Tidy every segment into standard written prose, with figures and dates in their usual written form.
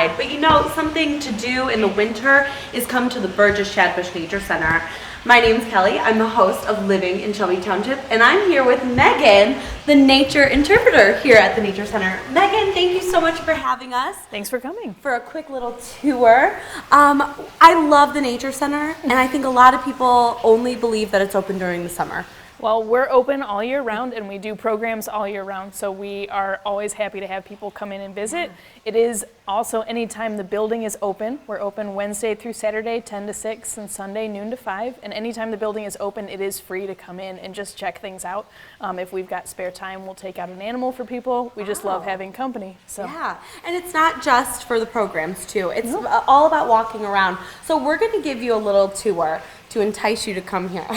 outside. But you know, something to do in the winter is come to the Burgess Shadbush Nature Center. My name's Kelly. I'm the host of Living in Shelby Township, and I'm here with Megan, the nature interpreter here at the Nature Center. Megan, thank you so much for having us. Thanks for coming. For a quick little tour. I love the Nature Center, and I think a lot of people only believe that it's open during the summer. Well, we're open all year round, and we do programs all year round, so we are always happy to have people come in and visit. It is also anytime the building is open. We're open Wednesday through Saturday, 10 to 6, and Sunday, noon to 5. And anytime the building is open, it is free to come in and just check things out. If we've got spare time, we'll take out an animal for people. We just love having company. So. Yeah, and it's not just for the programs, too. It's all about walking around. So we're going to give you a little tour to entice you to come here.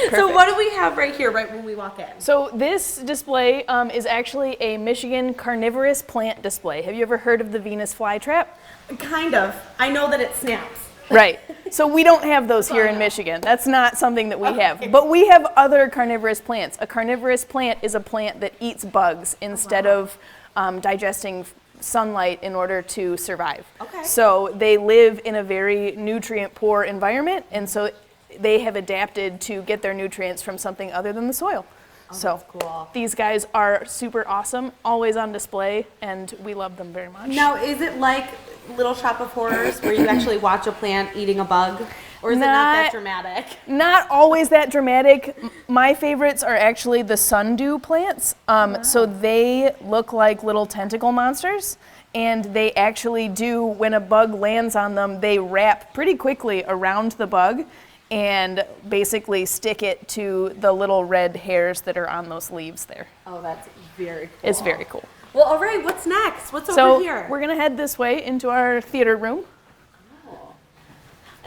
So what do we have right here, right when we walk in? So this display is actually a Michigan carnivorous plant display. Have you ever heard of the Venus flytrap? Kind of. I know that it snaps. Right. So we don't have those here in Michigan. That's not something that we have. But we have other carnivorous plants. A carnivorous plant is a plant that eats bugs instead of digesting sunlight in order to survive. Okay. So they live in a very nutrient-poor environment, and so they have adapted to get their nutrients from something other than the soil. So cool. These guys are super awesome, always on display, and we love them very much. Now, is it like Little Shop of Horrors where you actually watch a plant eating a bug? Or is it not that dramatic? Not always that dramatic. My favorites are actually the sundew plants. So they look like little tentacle monsters, and they actually do, when a bug lands on them, they wrap pretty quickly around the bug and basically stick it to the little red hairs that are on those leaves there. Oh, that's very cool. It's very cool. Well, all right, what's next? What's over here? So we're gonna head this way into our theater room.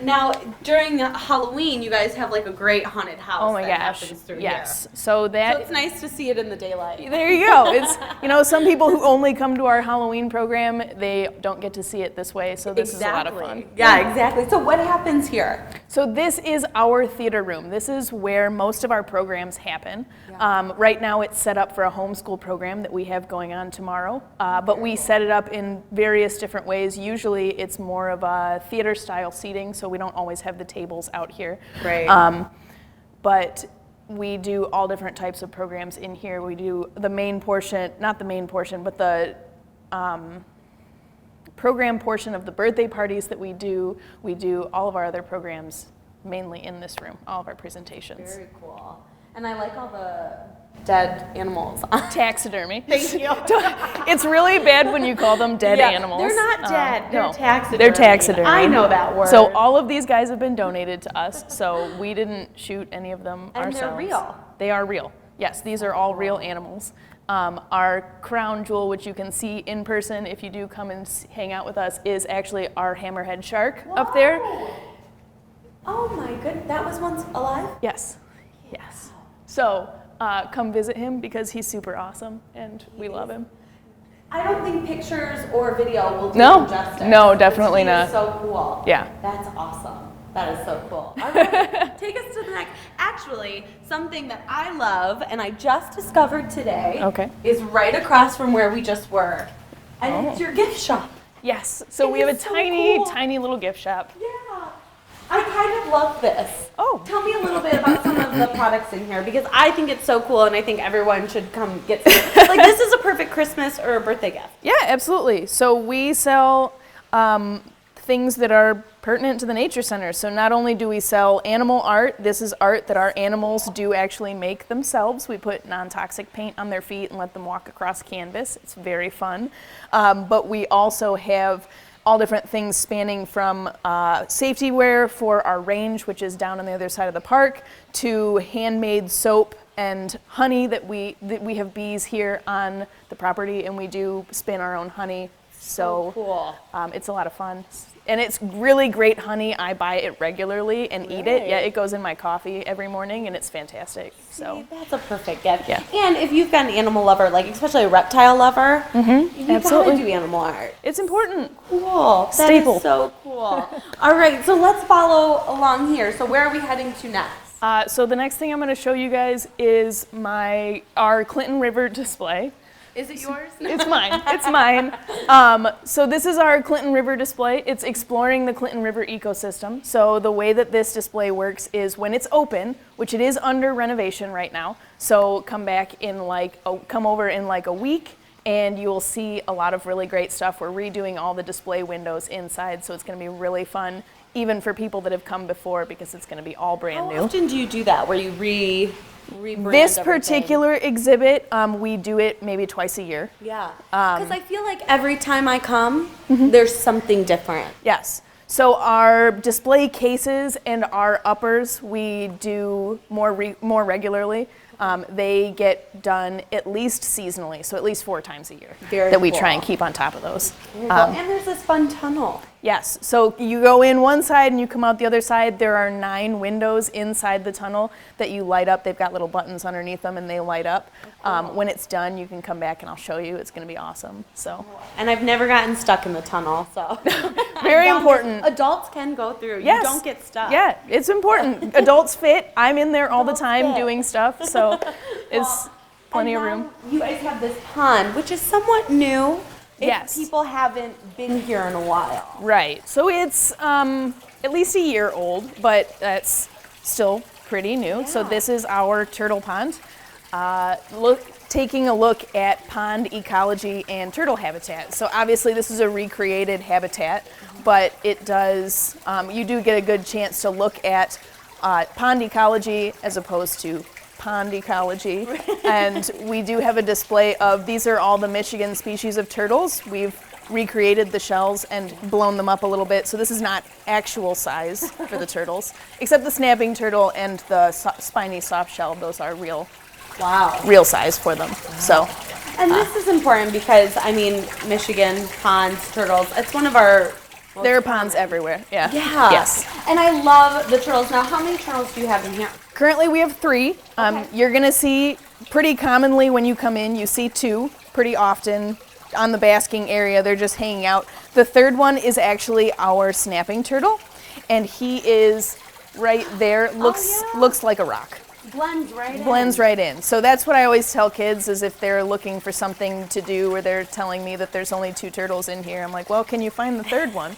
Now, during Halloween, you guys have like a great haunted house. Oh my gosh, yes. So it's nice to see it in the daylight. There you go. It's, some people who only come to our Halloween program, they don't get to see it this way, so this is a lot of fun. Yeah, exactly. So what happens here? So this is our theater room. This is where most of our programs happen. Yeah. Right now it's set up for a homeschool program that we have going on tomorrow, but we set it up in various different ways. Usually it's more of a theater style seating, so we don't always have the tables out here. Right. But we do all different types of programs in here. We do the main portion, not the main portion, but the program portion of the birthday parties that we do. We do all of our other programs mainly in this room, all of our presentations. Very cool. And I like all the dead animals. Taxidermy. Thank you. It's really bad when you call them dead animals. They're not dead. They're taxidermy. They're taxidermy. I know that word. So all of these guys have been donated to us, so we didn't shoot any of them ourselves. And they're real. They are real. Yes, these are all real animals. Our crown jewel, which you can see in person if you do come and hang out with us, is actually our hammerhead shark up there. Oh my goodness, that was once alive? Yes, yes. So come visit him because he's super awesome and we love him. I don't think pictures or video will do him justice. No, definitely not. He's so cool. Yeah. That's awesome. That is so cool. All right, take us to the next. Actually, something that I love and I just discovered today is right across from where we just were. And it's your gift shop. Yes, so we have a tiny little gift shop. Yeah. I kind of love this. Oh. Tell me a little bit about some of the products in here because I think it's so cool and I think everyone should come get some. Like this is a perfect Christmas or a birthday gift. Yeah, absolutely. So we sell things that are pertinent to the Nature Center. So not only do we sell animal art, this is art that our animals do actually make themselves. We put non-toxic paint on their feet and let them walk across canvas. It's very fun. But we also have all different things spanning from safety wear for our range, which is down on the other side of the park, to handmade soap and honey that we have bees here on the property and we do spin our own honey. So cool. It's a lot of fun. And it's really great honey. I buy it regularly and eat it. Yeah, it goes in my coffee every morning and it's fantastic. So that's a perfect gift. Yeah. And if you've got an animal lover, like especially a reptile lover, you gotta do animal art. It's important. Cool. Staple. That is so cool. All right, so let's follow along here. So where are we heading to next? So the next thing I'm going to show you guys is our Clinton River display. Is it yours? It's mine. It's mine. So this is our Clinton River display. It's exploring the Clinton River ecosystem. So the way that this display works is when it's open, which it is under renovation right now. So come over in like a week, and you'll see a lot of really great stuff. We're redoing all the display windows inside, so it's going to be really fun, even for people that have come before, because it's going to be all brand new. How often do you do that, where you rebrand This everything? particular exhibit, we do it maybe twice a year. Yeah, because I feel like every time I come, there's something different. Yes. So our display cases and our uppers, we do more regularly. They get done at least seasonally, so at least 4 times a year. Very we cool. try and keep on top of those. And there's this fun tunnel. Yes, so you go in one side and you come out the other side. There are 9 windows inside the tunnel that you light up. They've got little buttons underneath them and they light up. When it's done, you can come back and I'll show you. It's going to be awesome. So. And I've never gotten stuck in the tunnel, so. Very important. Adults can go through. Yes. You don't get stuck. Yeah, it's important. Adults fit. I'm in there all the time doing stuff, so it's plenty of room. You guys have this pond, which is somewhat new. Yes. People haven't been here in a while. Right. So it's at least a year old, but that's still pretty new. Yeah. So this is our turtle pond. Taking a look at pond ecology and turtle habitat. So obviously this is a recreated habitat, but it does, you do get a good chance to look at pond ecology as opposed to pond ecology. And we do have a display of, these are all the Michigan species of turtles. We've recreated the shells and blown them up a little bit, so this is not actual size for the turtles, except the snapping turtle and the spiny soft shell. Those are real size for them. So, and this is important because, I mean, Michigan ponds, turtles, it's one of our there are ponds everywhere. Yeah. Yes. And I love the turtles. Now, how many turtles do you have in here? Currently we have 3. You're gonna see pretty commonly when you come in, you see 2 pretty often on the basking area. They're just hanging out. The 3rd one is actually our snapping turtle, and he is right there. Looks like a rock. Blends right in. So that's what I always tell kids, is if they're looking for something to do or they're telling me that there's only 2 turtles in here, I'm like, well, can you find the 3rd one?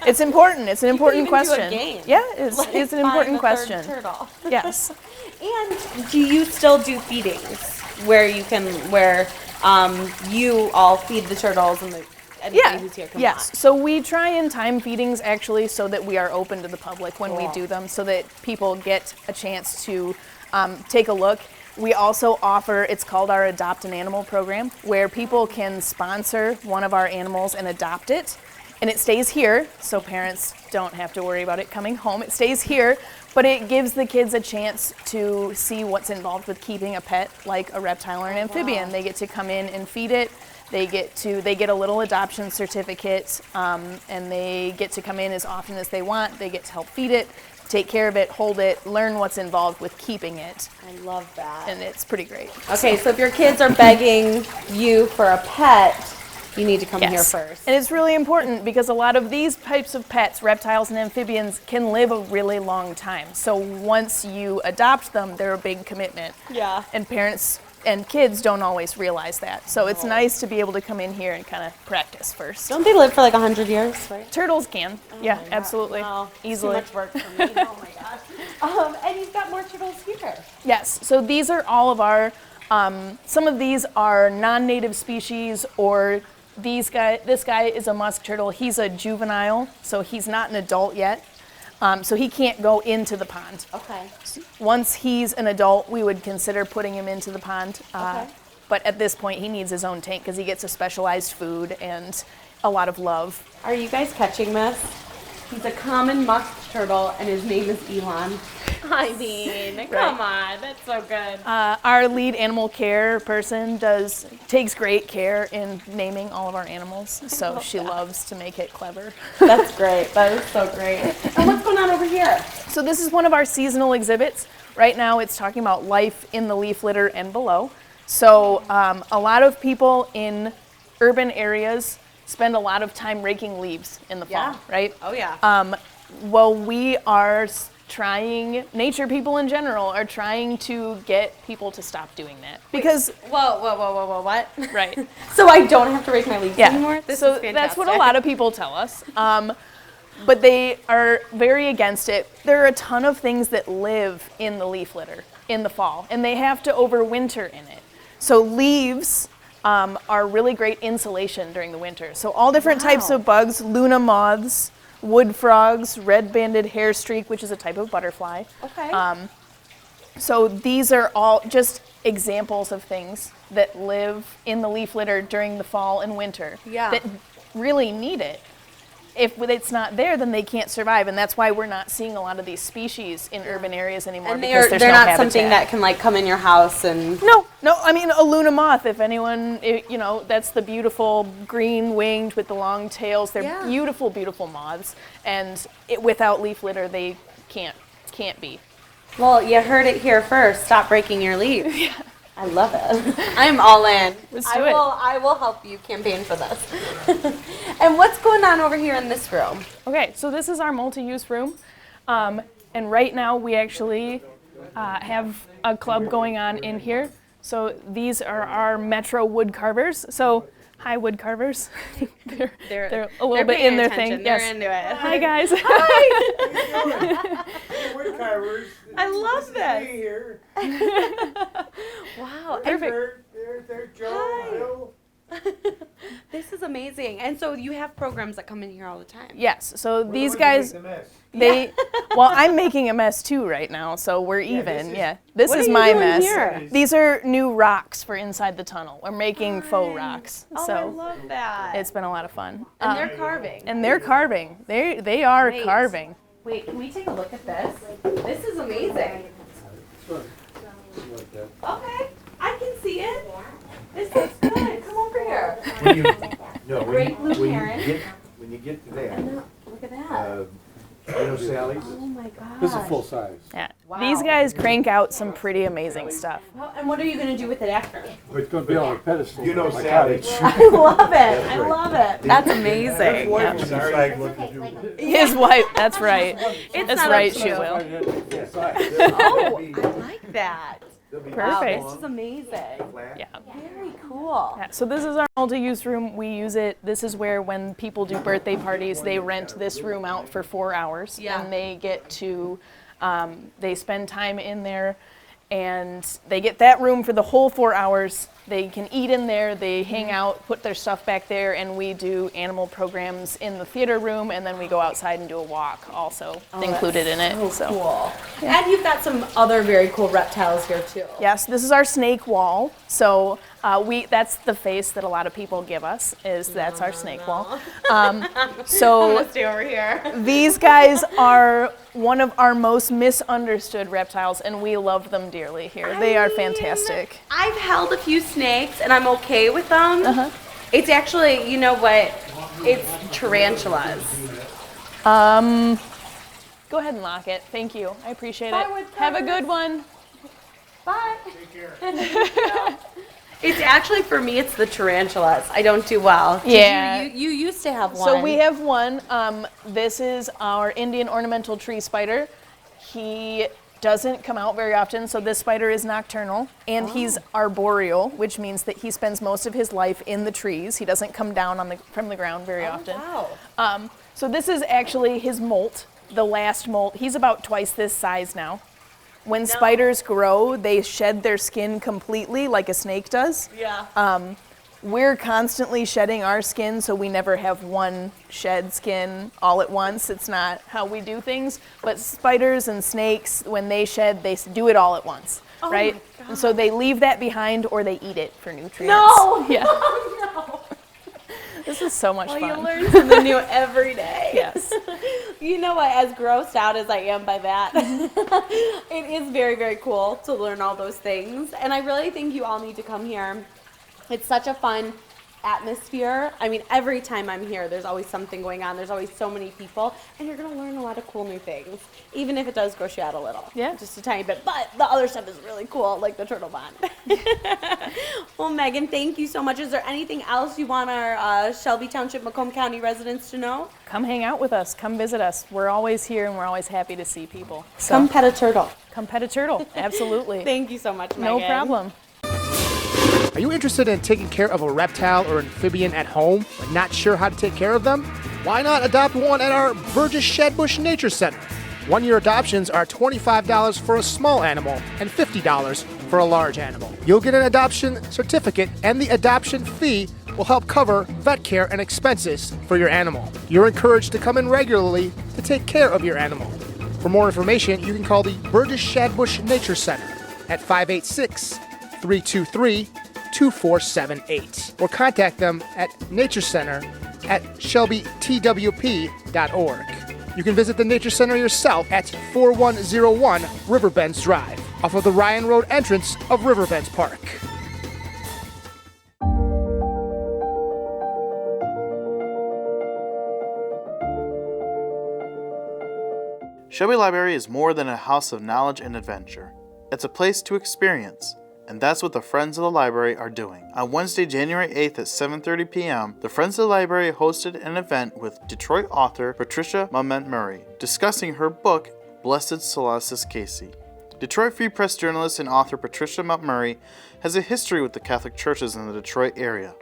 It's important. It's an important question. Do a game. Yeah, it's an important question. Third turtle. Yes. And do you still do feedings where you all feed the turtles and everybody who's here can Yes. watch? So we try and time feedings actually so that we are open to the public when we do them, so that people get a chance to take a look. We also offer, it's called our Adopt an Animal program, where people can sponsor one of our animals and adopt it. And it stays here, so parents don't have to worry about it coming home. It stays here, but it gives the kids a chance to see what's involved with keeping a pet, like a reptile or an amphibian. They get to come in and feed it. They get a little adoption certificate, and they get to come in as often as they want. They get to help feed it, take care of it, hold it, learn what's involved with keeping it. I love that. And it's pretty great. Okay, so if your kids are begging you for a pet, you need to come here first. And it's really important because a lot of these types of pets, reptiles and amphibians, can live a really long time. So once you adopt them, they're a big commitment. Yeah. And parents and kids don't always realize that. So it's nice to be able to come in here and kind of practice first. Don't they live for like 100 years, right? Turtles can. Yeah, absolutely. Wow. Easily. Too much work for me. Oh my gosh. And you've got more turtles here. Yes. So these are all of our, some of these are non-native species, or this guy is a musk turtle. He's a juvenile, so he's not an adult yet. So he can't go into the pond. Okay. Once he's an adult, we would consider putting him into the pond. Okay. But at this point, he needs his own tank because he gets a specialized food and a lot of love. Are you guys catching this? He's a common musk turtle, and his name is Elon. I mean, come on, that's so good. Our lead animal care person takes great care in naming all of our animals, so she loves to make it clever. That's great. That is so great. And what's going on over here? So this is one of our seasonal exhibits. Right now it's talking about life in the leaf litter and below. So a lot of people in urban areas spend a lot of time raking leaves in the fall, right? Oh yeah. Well, we are nature people in general are trying to get people to stop doing that. Because, Whoa, what? right. So I don't have to rake my leaves anymore? This So is fantastic. that's what a lot of people tell us. But they are very against it. There are a ton of things that live in the leaf litter in the fall, and they have to overwinter in it. So leaves are really great insulation during the winter. So all different types of bugs, Luna moths, wood frogs, red-banded hairstreak, which is a type of butterfly. Okay. So these are all just examples of things that live in the leaf litter during the fall and winter that really need it. If it's not there, then they can't survive, and that's why we're not seeing a lot of these species in urban areas anymore. And because they're there's not no something habitat. that can like come in your house and... No, I mean a Luna moth, if anyone, you know, that's the beautiful green winged with the long tails. They're beautiful, beautiful moths, and without leaf litter, they can't be. Well, you heard it here first. Stop breaking your leaves. Yeah. I love it. I'm all in. Let's do it. I will help you campaign for this. And what's going on over here in this room? Okay, so this is our multi-use room, and right now we actually have a club going on in here. So these are our Metro wood carvers. So hi, wood carvers. they're a little bit in their thing. They're into it. Hi guys. Hi. Wood carvers. I love this. Here. Wow. Perfect. They're Joe, Bill. This is amazing. And so you have programs that come in here all the time. Yes. So these We're guys, gonna make the mess. well, I'm making a mess too right now, so we're even. This What is are you my doing mess. here? These are new rocks for inside the tunnel. We're making faux rocks. Oh, I So love that. it's been a lot of fun. And they're carving. And they're carving. They are Wait. carving. Wait, can we take a look at this? This is amazing. Okay, I can see it. This looks good. Come over here. Great blue heron. When you get to that, Look at that. Sally's. Oh my gosh. This is full size. Yeah. Wow. These guys crank out some pretty amazing stuff. Well, and what are you going to do with it after? It's going to be on a pedestal. You know in my Sally. cottage. I love it. I right. love it. That's amazing. Decide what to do. His wife, that's right. It's That's not right, up to she you. will. Full size. Oh, I like that. Wow, Perfect. this is amazing. Yeah. Very cool. Yeah, so this is our multi-use room. We use it. This is where when people do birthday parties, they rent this room out for 4 hours. Yeah. And they get to, they spend time in there, and they get that room for the whole 4 hours. They can eat in there, they hang out, put their stuff back there, and we do animal programs in the theater room, and then we go outside and do a walk also included in it. So Cool. And you've got some other very cool reptiles here too. yes, this is our snake wall. So that's the face that a lot of people give us, that's our snake wall. So Stay over here. these guys are one of our most misunderstood reptiles, and we love them dearly here. They are fantastic. I've held a few snakes and I'm okay with them. It's actually, you know what? It's tarantulas. Go ahead and lock it. Thank you. I appreciate Bye, it. wood Have a carvers. good one. Bye. Take care. It's actually, for me, it's the tarantulas. I don't do well. Yeah. You used to have one. So we have one. This is our Indian ornamental tree spider. He doesn't come out very often, so this spider is nocturnal, and he's arboreal, which means that he spends most of his life in the trees. He doesn't come down from the ground very often. Wow. So this is actually his molt, the last molt. He's about twice this size now. When spiders grow, they shed their skin completely like a snake does. Yeah. We're constantly shedding our skin, so we never have one shed skin all at once. It's not how we do things. But spiders and snakes, when they shed, they do it all at once, right? my And so they leave that behind, or they eat it for nutrients. No. Yeah. No. This is so much Well, fun. you learn something new every day. Yes. You know what? As grossed out as I am by that, it is very, very cool to learn all those things. And I really think you all need to come here. It's such a fun atmosphere. I mean, every time I'm here, there's always something going on. There's always so many people, and you're gonna learn a lot of cool new things, even if it does gross you out a little. Yeah. Just a tiny bit. But the other stuff is really cool, like the turtle pond. Well, Megan, thank you so much. Is there anything else you want our Shelby Township, Macomb County residents to know? Come hang out with us. Come visit us. We're always here, and we're always happy to see people. So Come pet a turtle. come pet a turtle. Absolutely. Thank you so much, Megan. No problem. Are you interested in taking care of a reptile or amphibian at home, but not sure how to take care of them? Why not adopt one at our Burgess Shadbush Nature Center? One-year adoptions are $25 for a small animal and $50 for a large animal. You'll get an adoption certificate, and the adoption fee will help cover vet care and expenses for your animal. You're encouraged to come in regularly to take care of your animal. For more information, you can call the Burgess Shadbush Nature Center at 586-323-2478 or contact them at naturecenter@shelbytwp.org. You can visit the Nature Center yourself at 4101 Riverbends Drive, off of the Ryan Road entrance of Riverbends Park. Shelby Library is more than a house of knowledge and adventure. It's a place to experience, and that's what the Friends of the Library are doing. On Wednesday, January 8th at 7:30 p.m., the Friends of the Library hosted an event with Detroit author Patricia Murray discussing her book, Blessed Solaces Casey. Detroit Free Press journalist and author Patricia Murray has a history with the Catholic churches in the Detroit area.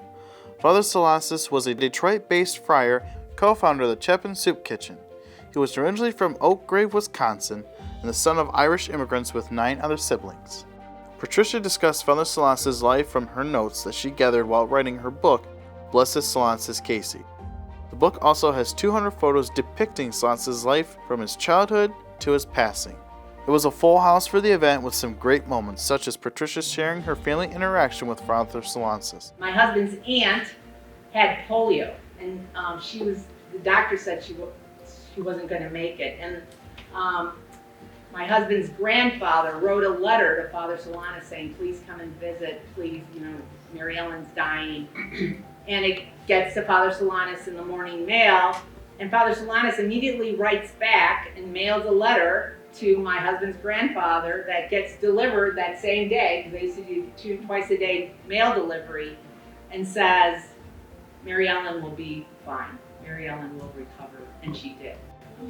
Father Solaces was a Detroit-based friar, co-founder of the Chapin Soup Kitchen. He was originally from Oak Grove, Wisconsin, and the son of Irish immigrants with 9 other siblings. Patricia discussed Father Solaces' life from her notes that she gathered while writing her book, Blessed Solaces Casey. The book also has 200 photos depicting Solaces' life from his childhood to his passing. It was a full house for the event with some great moments, such as Patricia sharing her family interaction with Father Solaces. My husband's aunt had polio, and the doctor said she wasn't going to make it. And my husband's grandfather wrote a letter to Father Solanas saying, please come and visit, please, Mary Ellen's dying. And it gets to Father Solanas in the morning mail, and Father Solanas immediately writes back and mails a letter to my husband's grandfather that gets delivered that same day, because they used to do twice a day mail delivery, and says, Mary Ellen will be fine. Mary Ellen will recover, and she did.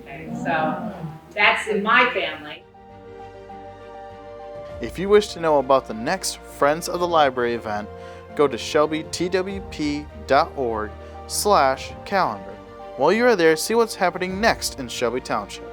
Okay, so that's in my family. If you wish to know about the next Friends of the Library event, go to shelbytwp.org/calendar. While you are there, see what's happening next in Shelby Township.